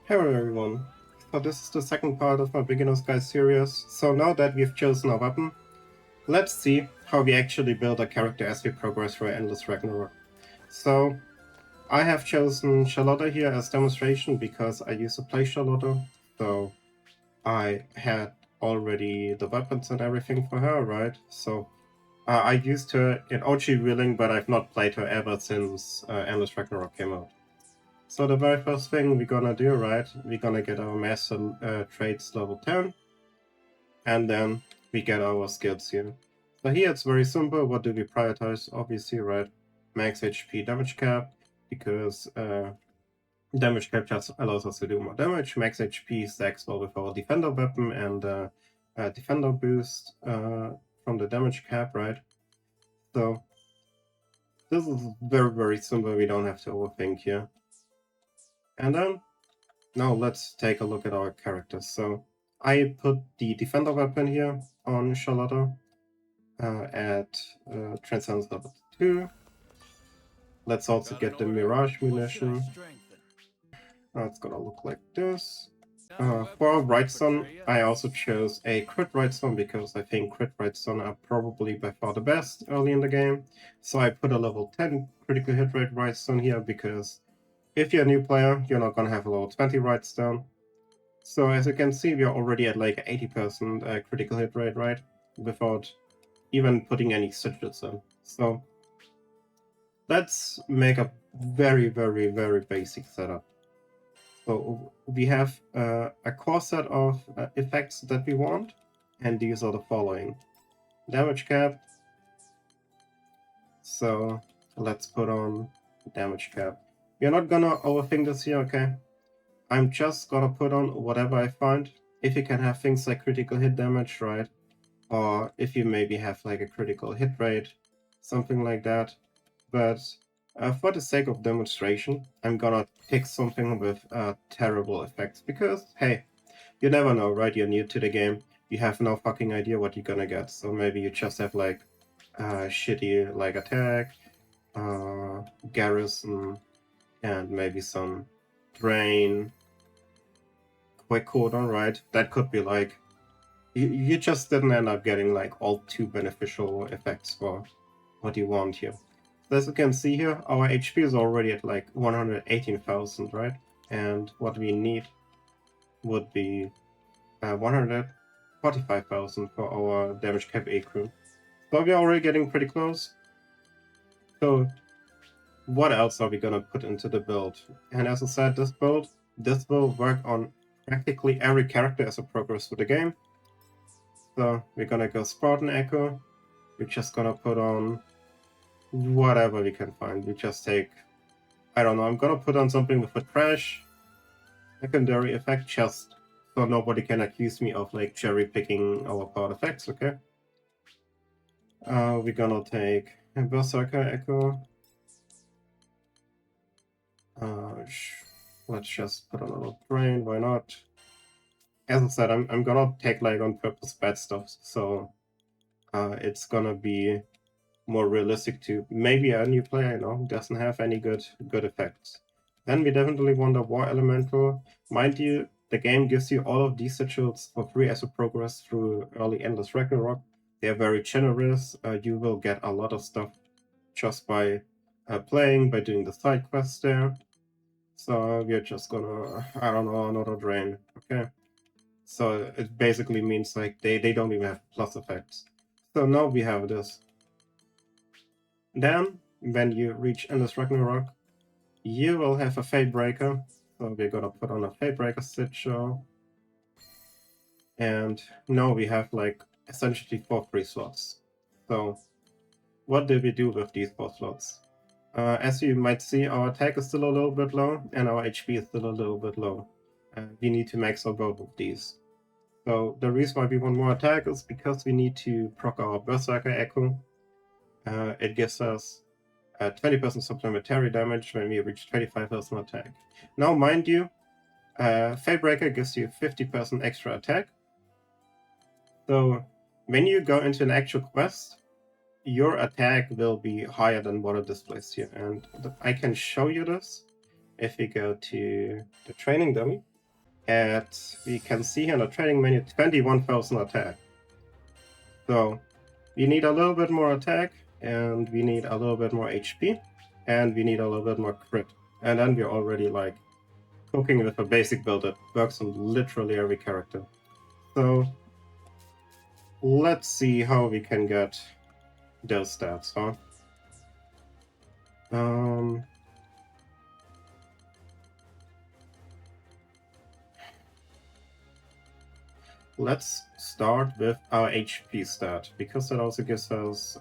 Hello everyone, so this is the second part of my Beginner's Guide series. So now that we've chosen a weapon, let's see how we actually build a character as we progress through Endless Ragnarok. So I have chosen Charlotta here as demonstration because I used to play Charlotta, so I had already the weapons and everything for her, right? So I used her in OG Relink, but I've not played her ever since Endless Ragnarok came out. So the very first thing we're gonna do, right, we're gonna get our master traits level 10, and then we get our skills here. So here it's very simple. What do we prioritize? Obviously, right, max HP damage cap, because damage cap just allows us to do more damage. Max HP stacks well with our defender weapon and defender boost from the damage cap, right? So this is very simple. We don't have to overthink here. And then now let's take a look at our characters. So I put the defender weapon here on Charlotta at Transcendence level 2. Let's also get the Mirage munition. It's gonna look like this. For Wrightstone, I also chose a crit Wrightstone because I think crit Wrightstone are probably by far the best early in the game. So I put a level 10 critical hit rate Wrightstone here because if you're a new player, you're not gonna have a level 20 Wrightstone. So as you can see, we are already at like 80% critical hit rate, right? Without even putting any sigils in. So let's make a very basic setup. So we have a core set of effects that we want, and these are the following. Damage cap. So let's put on damage cap. We're not gonna overthink this here, okay? I'm just gonna put on whatever I find. If you can have things like critical hit damage, right? Or if you maybe have like a critical hit rate, something like that. But for the sake of demonstration, I'm gonna pick something with terrible effects because, hey, you never know, right? You're new to the game. You have no fucking idea what you're gonna get. So maybe you just have like shitty like attack, garrison, and maybe some drain, quick cooldown, right? That could be like you just didn't end up getting like all too beneficial effects for what you want here. So as you can see here, our HP is already at like 118,000, right? And what we need would be 145,000 for our damage cap A crew. So we're already getting pretty close. So what else are we gonna put into the build? And as I said, this will work on practically every character as we progress through the game. So we're gonna go Spartan Echo. We're just gonna put on whatever we can find. We just take, I don't know, I'm gonna put on something with a crash secondary effect just so nobody can accuse me of like cherry picking our part effects, okay? We're gonna take a Berserker Echo. Let's just put on a little drain, why not? As I said, I'm gonna take like on purpose bad stuff, so it's gonna be more realistic to maybe a new player, you know, doesn't have any good effects. Then we definitely want a War Elemental. Mind you, the game gives you all of these sigils for free as you progress through early Endless Ragnarok. They're very generous. You will get a lot of stuff just by playing, by doing the side quests there. So we're just gonna, I don't know, another drain, okay? So it basically means like they don't even have plus effects. So now we have this. Then, when you reach Endless Ragnarok, you will have a Fate Breaker. So we're gonna put on a Fate Breaker sigil. And now we have like essentially 4 free slots. So what did we do with these 4 slots? As you might see, our attack is still a little bit low and our HP is still a little bit low. We need to max out both of these. So the reason why we want more attack is because we need to proc our Berserker Echo. It gives us 20% supplementary damage when we reach 25% attack. Now, mind you, Fate Breaker gives you 50% extra attack. So when you go into an actual quest, your attack will be higher than what it displays here. And I can show you this if we go to the training dummy. we can see here in the trading menu 21,000 attack. So we need a little bit more attack, and we need a little bit more HP, and we need a little bit more crit. And then we're already like cooking with a basic build that works on literally every character. So let's see how we can get those stats, huh? Let's start with our HP stat, because that also gives us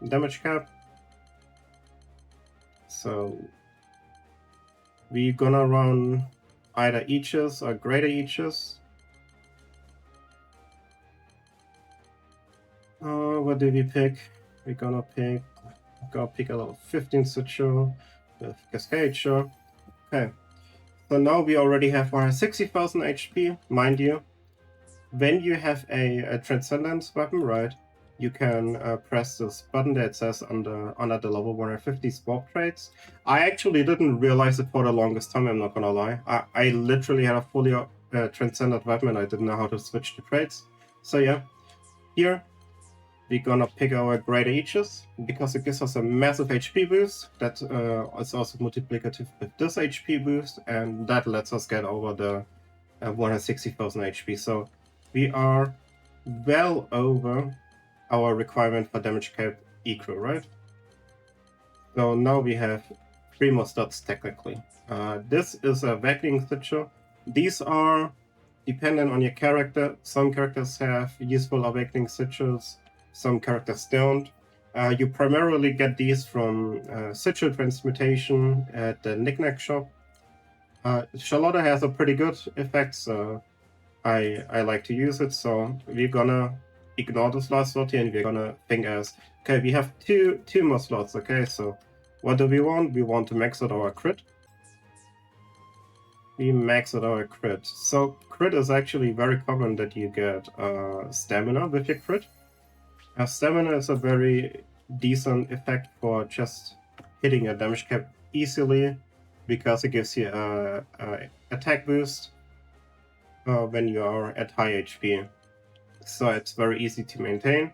damage cap. So we're gonna run either Aegis or Greater Aegis. What do we pick? We're gonna pick a level 15 Suture with Cascade, sure. Okay. So now we already have 160,000 HP, mind you. When you have a Transcendence weapon, right, you can press this button that says under the level 150 swap traits. I actually didn't realize it for the longest time, I'm not gonna lie. I literally had a fully Transcendent weapon and I didn't know how to switch the traits. So yeah, here we're gonna pick our Greater Aegis, because it gives us a massive HP boost that is also multiplicative with this HP boost, and that lets us get over the 160,000 HP. So we are well over our requirement for damage cap equal, right? So now we have 3 more slots technically. This is a Vacuuming Suture. These are dependent on your character. Some characters have useful Awakening Sutures, some characters don't. You primarily get these from Suture Transmutation at the Knickknack shop. Charlotta has a pretty good effect, so I like to use it. So we're gonna ignore this last slot here, and we're gonna think as, okay, we have two more slots, okay, so what do we want? We want to max out our crit. We max out our crit. So crit is actually very common that you get stamina with your crit. Stamina is a very decent effect for just hitting a damage cap easily, because it gives you a attack boost when you are at high HP. So it's very easy to maintain.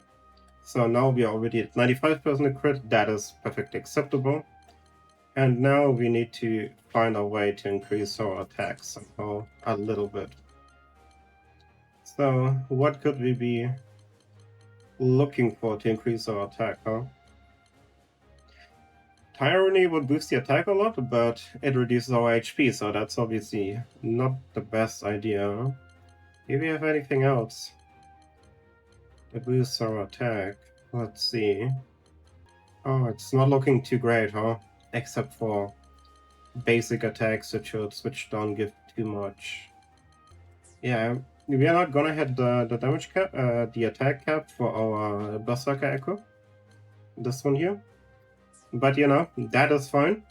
So now we are already at 95% crit, that is perfectly acceptable. And now we need to find a way to increase our attack somehow a little bit. So what could we be looking for to increase our attack, huh? Tyranny would boost the attack a lot, but it reduces our HP, so that's obviously not the best idea. Do we have anything else that boosts our attack? Let's see. Oh, it's not looking too great, huh? Except for basic attacks that which don't give too much. Yeah, we are not gonna hit the damage cap, the attack cap for our Berserker Echo. This one here. But you know, that is fine.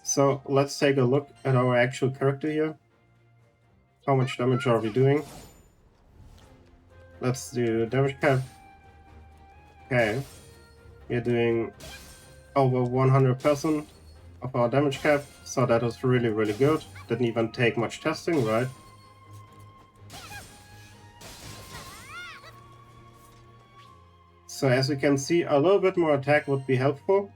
So let's take a look at our actual character here. How much damage are we doing? Let's do damage cap. Okay. We're doing over 100% of our damage cap, so that is really, really good. Didn't even take much testing, right? So as you can see, a little bit more attack would be helpful,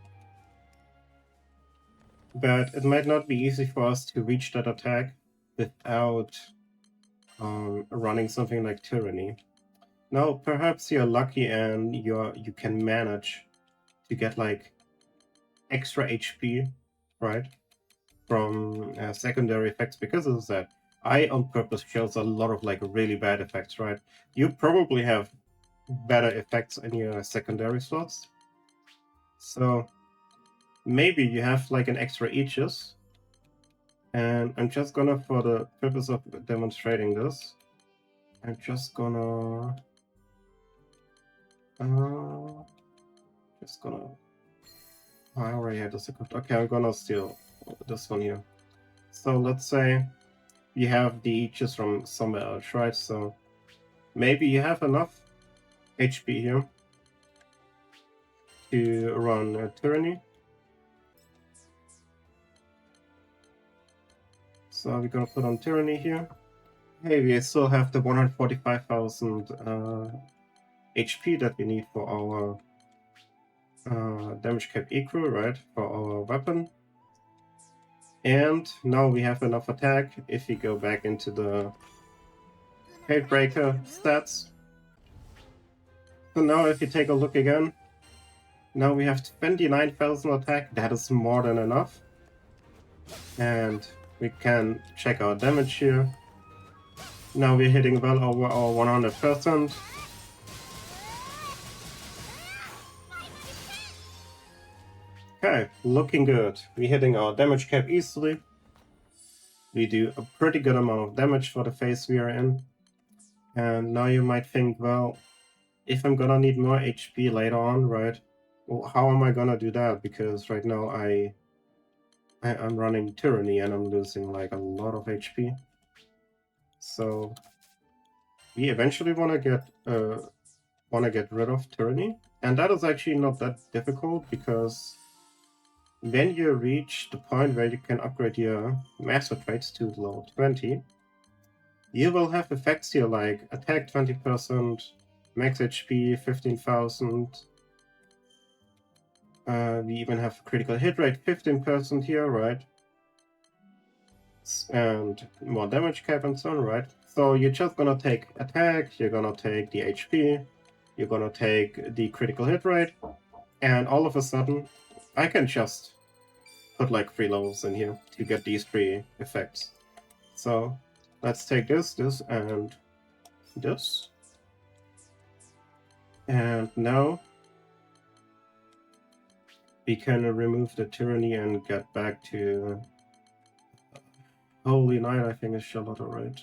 but it might not be easy for us to reach that attack without running something like Tyranny. Now, perhaps you're lucky and you can manage to get like extra HP, right, from secondary effects, because of that. I on purpose chose a lot of like really bad effects, right? You probably have better effects in your secondary slots. So maybe you have like an extra Aegis. And I'm just gonna, for the purpose of demonstrating this, I'm just gonna I already had this equipped. Okay, I'm gonna steal this one here. So let's say you have the Aegis from somewhere else, right? So maybe you have enough HP here to run Tyranny. So we're gonna put on Tyranny here. Hey, we still have the 145,000 HP that we need for our damage cap equal, right? For our weapon. And now we have enough attack if we go back into the Hatebreaker stats. So now if you take a look again, now we have 29,000 attack. That is more than enough. And we can check our damage here. Now we're hitting well over our 100%. Okay, looking good. We're hitting our damage cap easily. We do a pretty good amount of damage for the phase we are in. And now you might think, well, if I'm gonna need more HP later on, right? Well, how am I gonna do that? Because right now I'm running Tyranny and I'm losing like a lot of HP. So we eventually wanna get rid of Tyranny, and that is actually not that difficult because when you reach the point where you can upgrade your master traits to level 20, you will have effects here like attack 20%, max HP 15,000. We even have critical hit rate 15% here, right? And more damage cap and so on, right? So you're just gonna take attack, you're gonna take the HP, you're gonna take the critical hit rate, and all of a sudden, I can just put like 3 levels in here to get these 3 effects. So let's take this, and this. And now we can remove the Tyranny and get back to Holy Knight, I think is Charlotte, right?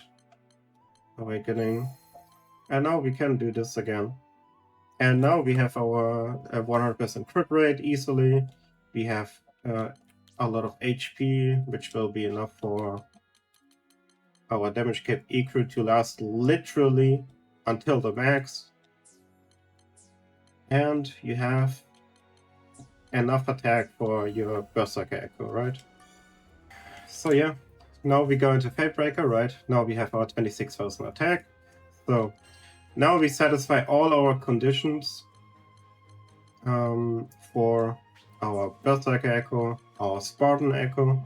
Awakening. And now we can do this again. And now we have our 100% crit rate easily. We have a lot of HP, which will be enough for our damage cap equal to last literally until the max. And you have enough attack for your Berserker Echo, right? So yeah, now we go into Fatebreaker, right? Now we have our 26,000 attack. So now we satisfy all our conditions for our Berserker Echo, our Spartan Echo,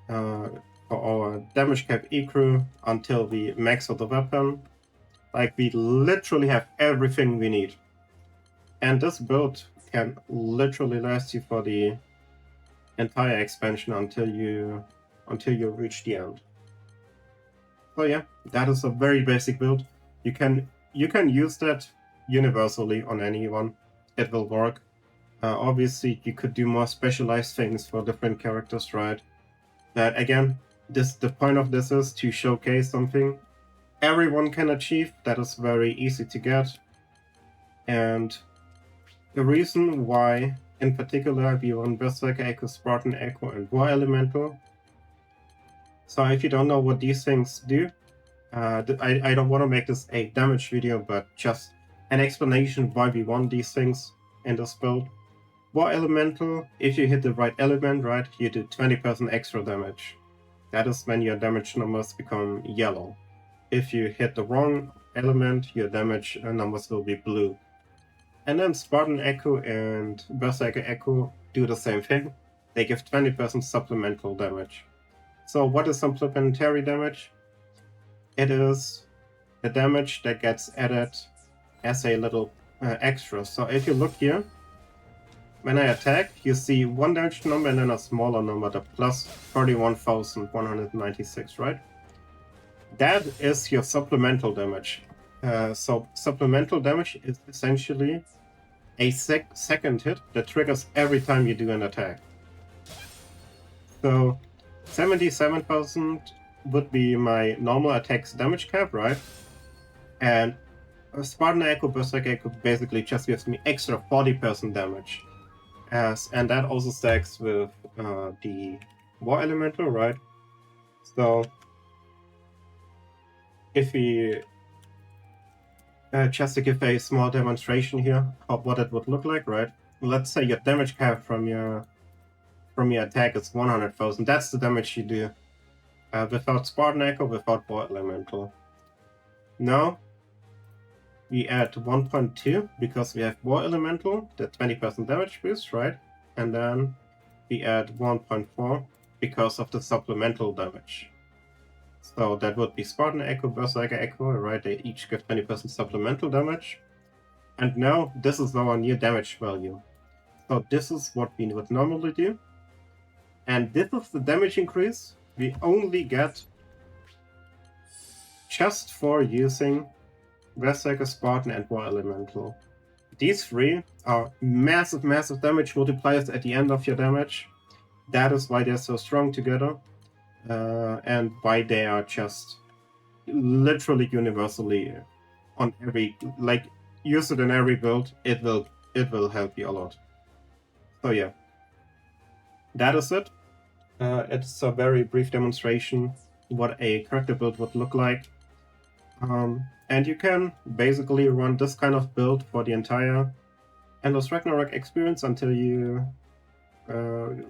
for our damage cap equal until we max out the weapon. Like, we literally have everything we need. And this build can literally last you for the entire expansion until you reach the end. So yeah, that is a very basic build. You can use that universally on anyone. It will work. Obviously, you could do more specialized things for different characters, right? But again, the point of this is to showcase something everyone can achieve that is very easy to get. And the reason why, in particular, we run Berserker Echo, Spartan Echo, and War Elemental. So if you don't know what these things do, I don't want to make this a damage video, but just an explanation why we want these things in this build. War Elemental, if you hit the right element, right, you do 20% extra damage. That is when your damage numbers become yellow. If you hit the wrong element, your damage numbers will be blue. And then Spartan Echo and Berserker Echo do the same thing. They give 20% supplemental damage. So what is supplementary damage? It is the damage that gets added as a little extra. So if you look here, when I attack, you see one damage number and then a smaller number, the plus 31,196, right? That is your supplemental damage. So supplemental damage is essentially a second hit that triggers every time you do an attack. So 77,000 would be my normal attack's damage cap, right? And Spartan Echo, Berserker Echo basically just gives me extra 40% damage. And that also stacks with the War Elemental, right? So if we just to give a small demonstration here of what it would look like, right? Let's say your damage cap from your from your attack is 100,000. That's the damage you do without Spartan Echo, without War Elemental. Now we add 1.2 because we have War Elemental, the 20% damage boost, right? And then we add 1.4 because of the supplemental damage. So that would be Spartan Echo, Berserker Echo, right? They each give 20% supplemental damage. And now this is our new damage value. So this is what we would normally do. And this is the damage increase we only get just for using Berserker, Spartan, and War Elemental. These three are massive, massive damage multipliers at the end of your damage. That is why they're so strong together. And why they are just literally universally on every, like, use it in every build. It will help you a lot. So yeah, that is it. It's a very brief demonstration what a character build would look like. And you can basically run this kind of build for the entire Endless Ragnarok experience until you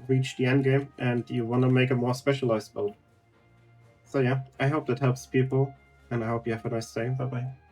reach the end game and you want to make a more specialized build. So yeah, I hope that helps people, and I hope you have a nice day. Bye bye.